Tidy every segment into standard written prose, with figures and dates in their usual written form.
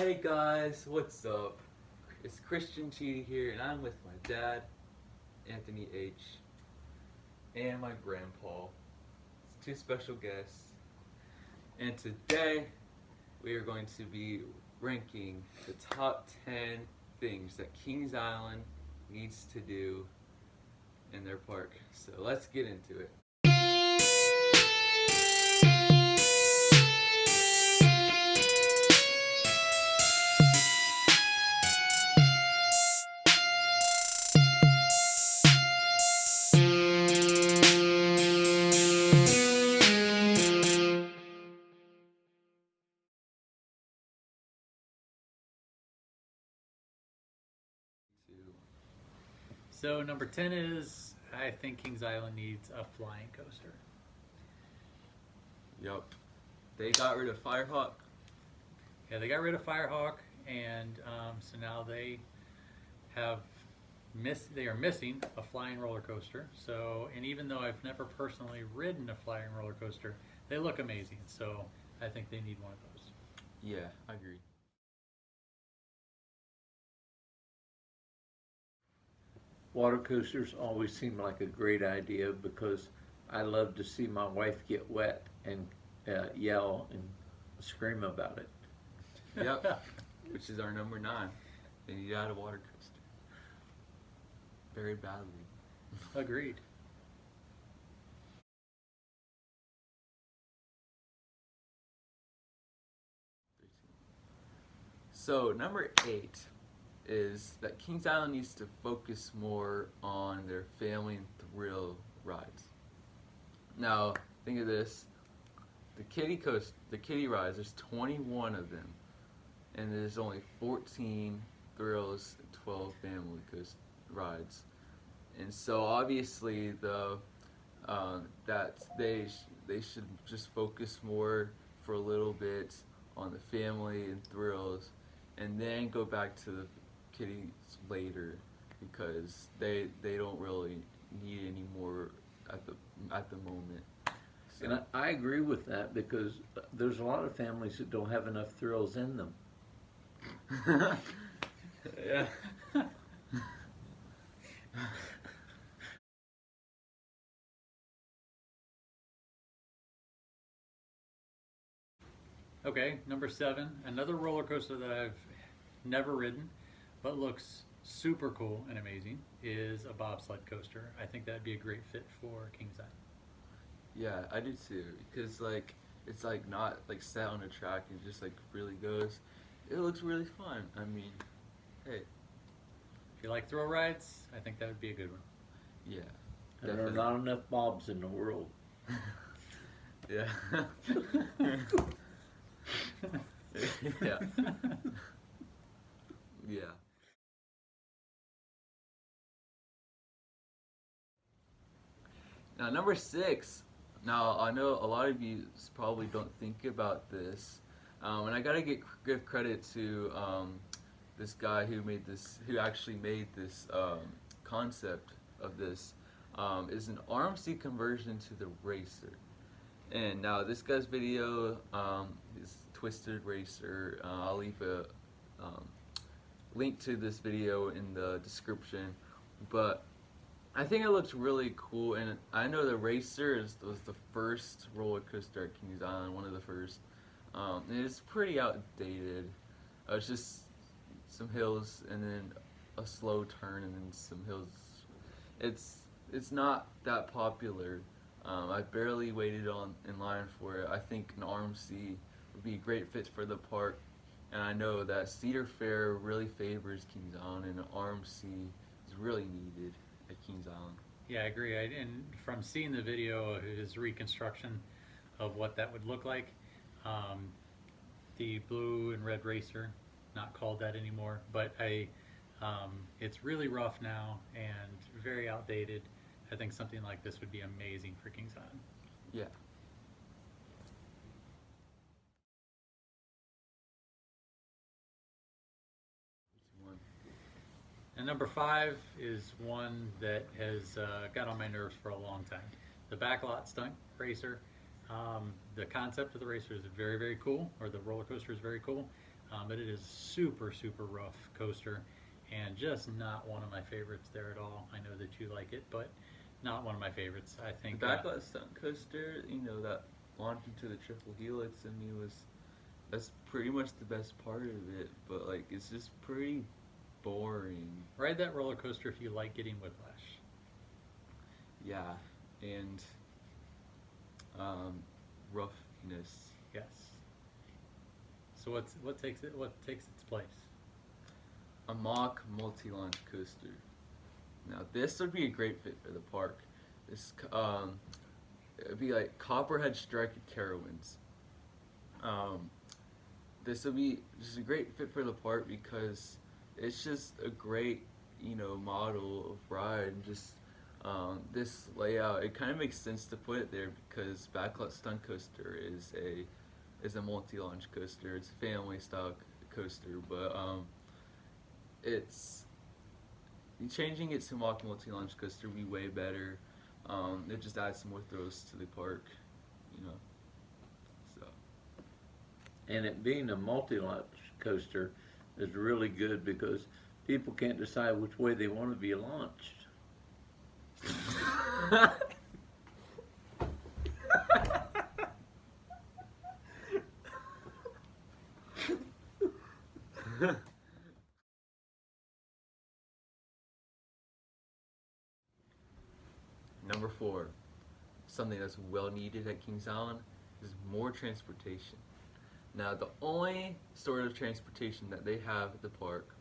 Hey guys, what's up? It's Christian Cheedy here, and I'm with my dad, Anthony H, and my grandpa. It's two special guests, and today we are going to be ranking the top 10 things that Kings Island needs to do in their park. So let's get into it. So number 10 is, I think Kings Island needs a flying coaster. Yup. They got rid of Firehawk. Yeah, they got rid of Firehawk, and so now they are missing a flying roller coaster. So, and even though I've never personally ridden a flying roller coaster, they look amazing. So I think they need one of those. Yeah, I agree. Water coasters always seem like a great idea because I love to see my wife get wet and yell and scream about it. Yep. Which is our number 9. They need to add a water coaster. Very badly. Agreed. So number 8 is that Kings Island needs to focus more on their family and thrill rides. Now, think of this: the kiddie rides. There's 21 of them, and there's only 14 thrills, and 12 family rides. And so obviously that they should just focus more for a little bit on the family and thrills, and then go back to the kiddies later, because they don't really need any more at the moment. So. And I agree with that because there's a lot of families that don't have enough thrills in them. Yeah. Okay, number 7, another roller coaster that I've never ridden, but looks super cool and amazing, is a bobsled coaster. I think that'd be a great fit for Kings Island. Yeah, I do too, because it's not set on a track, it just really goes. It looks really fun. I mean, hey. If you like thrill rides, I think that would be a good one. Yeah. And there are not enough bobs in the world. Yeah. Yeah. Yeah. Now, number 6. Now, I know a lot of you probably don't think about this, and I gotta give credit to this guy who actually made this concept of this. Is an RMC conversion to the racer. And now this guy's video is Twisted Racer. I'll leave a link to this video in the description. But I think it looks really cool, and I know the Racer was the first roller coaster at Kings Island, one of the first. And it's pretty outdated. It's just some hills and then a slow turn and then some hills. It's not that popular. I barely waited in line for it. I think an RMC would be a great fit for the park, and I know that Cedar Fair really favors Kings Island, and an RMC is really needed at Kings Island. Yeah, I agree. And from seeing the video of his reconstruction of what that would look like, the blue and red racer, not called that anymore, but it's really rough now and very outdated. I think something like this would be amazing for Kings Island. Yeah. And number 5 is one that has got on my nerves for a long time. The backlot stunt racer. The concept of the racer is very, very cool, or the roller coaster is very cool. But it is super, super rough coaster and just not one of my favorites there at all. I know that you like it, but not one of my favorites. I The think backlot stunt coaster, that launched into the triple helix, I mean, that's pretty much the best part of it. But like, it's just pretty boring. ride that roller coaster if you like getting whiplash. Yeah, and roughness. Yes. So what takes its place? A mock multi-launch coaster. Now this would be a great fit for the park. This it'd be like Copperhead Strike at Carowinds. This would be just a great fit for the park because it's just a great model of ride. And just this layout, it kind of makes sense to put it there because Backlot Stunt Coaster is a multi-launch coaster. It's a family style coaster, but it's changing it to mock multi-launch coaster would be way better. It just adds some more throws to the park, So And it being a multi-launch coaster is really good because people can't decide which way they want to be launched. Number 4, something that's well needed at Kings Island is more transportation. Now, the only sort of transportation that they have at the park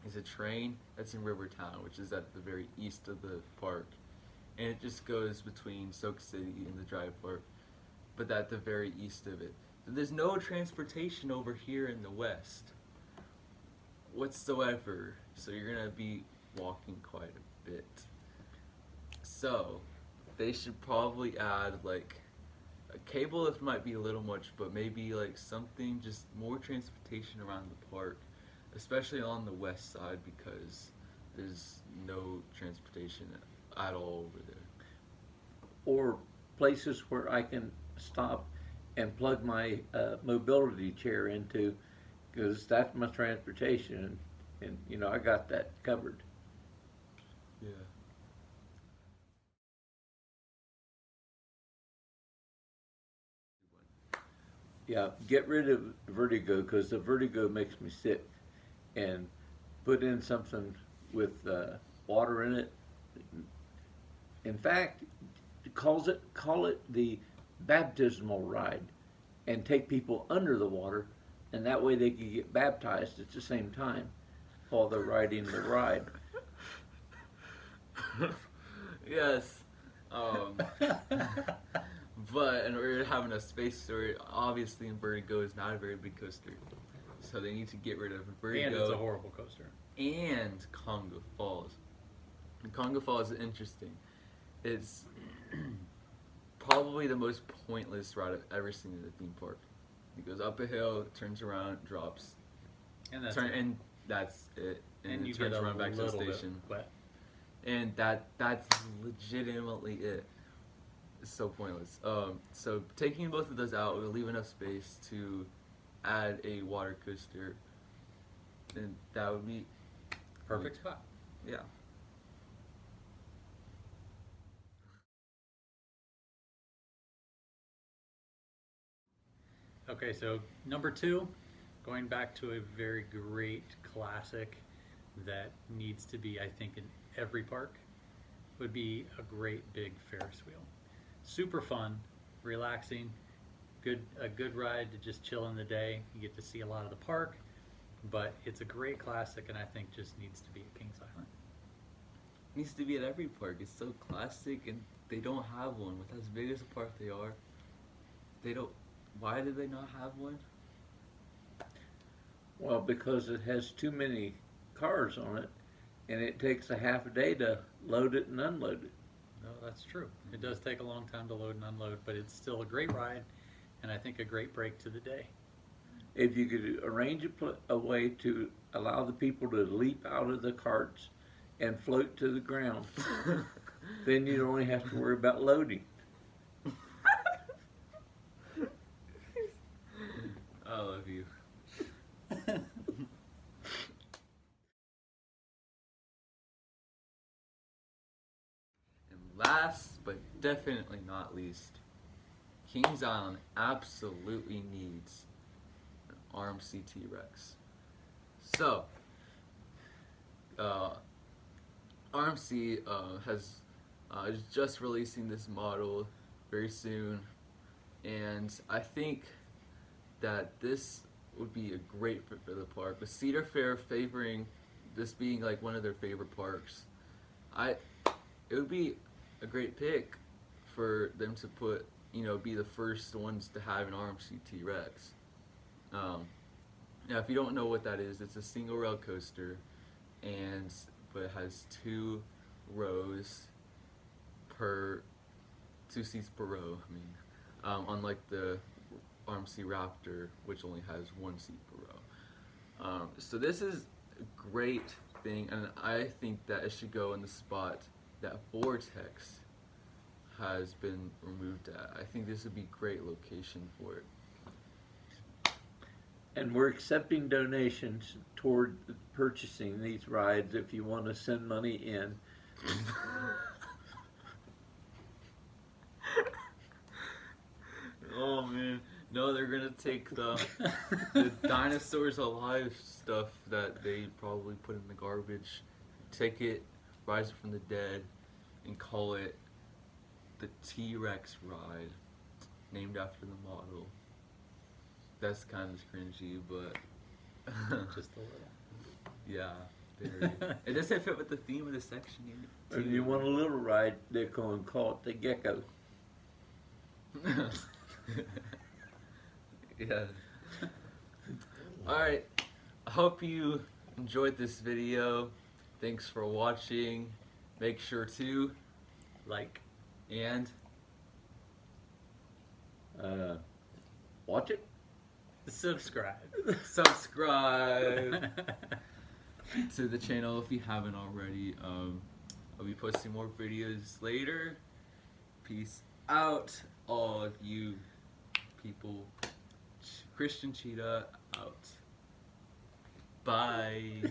is a train that's in Rivertown, which is at the very east of the park. And it just goes between Soak City and the Drive Park, but at the very east of it. So there's no transportation over here in the west whatsoever. So you're going to be walking quite a bit. So they should probably add like a cable lift might be a little much, but maybe like something, just more transportation around the park, especially on the west side because there's no transportation at all over there. Or places where I can stop and plug my mobility chair into, because that's my transportation, and I got that covered. Yeah. Yeah, get rid of vertigo because the vertigo makes me sick, and put in something with water in it. In fact, call it the baptismal ride, and take people under the water, and that way they can get baptized at the same time while they're riding the ride. Yes. But in order to have enough space for it, obviously in Vertigo is not a very big coaster. So they need to get rid of Vertigo. And it's a horrible coaster. And Conga Falls. And Conga Falls is interesting. It's probably the most pointless ride I've ever seen in a theme park. It goes up a hill, turns around, drops. And that's And that's it. And you it turns get a around back to the little bit station. wet. And that's legitimately it. It's so pointless. So taking both of those out will leave enough space to add a water coaster, and that would be Perfect spot. yeah. Okay, so number 2, going back to a very great classic that needs to be, I think, in every park, would be a great big Ferris wheel. Super fun, relaxing, a good ride to just chill in the day. You get to see a lot of the park, but it's a great classic, and I think just needs to be at Kings Island. It needs to be at every park. It's so classic, and they don't have one. With as big as a park they are, they don't. Why do they not have one? Well, because it has too many cars on it, and it takes a half a day to load it and unload it. No, that's true. It does take a long time to load and unload, but it's still a great ride, and I think a great break to the day. If you could arrange a way to allow the people to leap out of the carts and float to the ground, then you'd only have to worry about loading. I love you. last but definitely not least, Kings Island absolutely needs an RMC T-Rex. So, RMC is just releasing this model very soon, and I think that this would be a great fit for the park. With Cedar Fair favoring this being like one of their favorite parks, it would be a great pick for them to put, be the first ones to have an RMC T-Rex. Now, if you don't know what that is, it's a single rail coaster, but it has 2 seats per row. Unlike the RMC Raptor, which only has 1 seat per row. So this is a great thing, and I think that it should go in the spot that Vortex has been removed at. I think this would be a great location for it. And we're accepting donations toward purchasing these rides if you want to send money in. Oh man, no, they're gonna take the dinosaurs alive stuff that they probably put in the garbage, take it, rise it from the dead, and call it the T-Rex ride, named after the model. That's kind of cringy, but Just a little. yeah, very. It doesn't fit with the theme of the section. If you want a little ride, they're going to call it the Gecko. Yeah. Alright, I hope you enjoyed this video. Thanks for watching. Make sure to Like. and Watch it. Subscribe. subscribe to the channel if you haven't already. I'll be posting more videos later. Peace out, all of you people. Christian Cheetah out. Bye.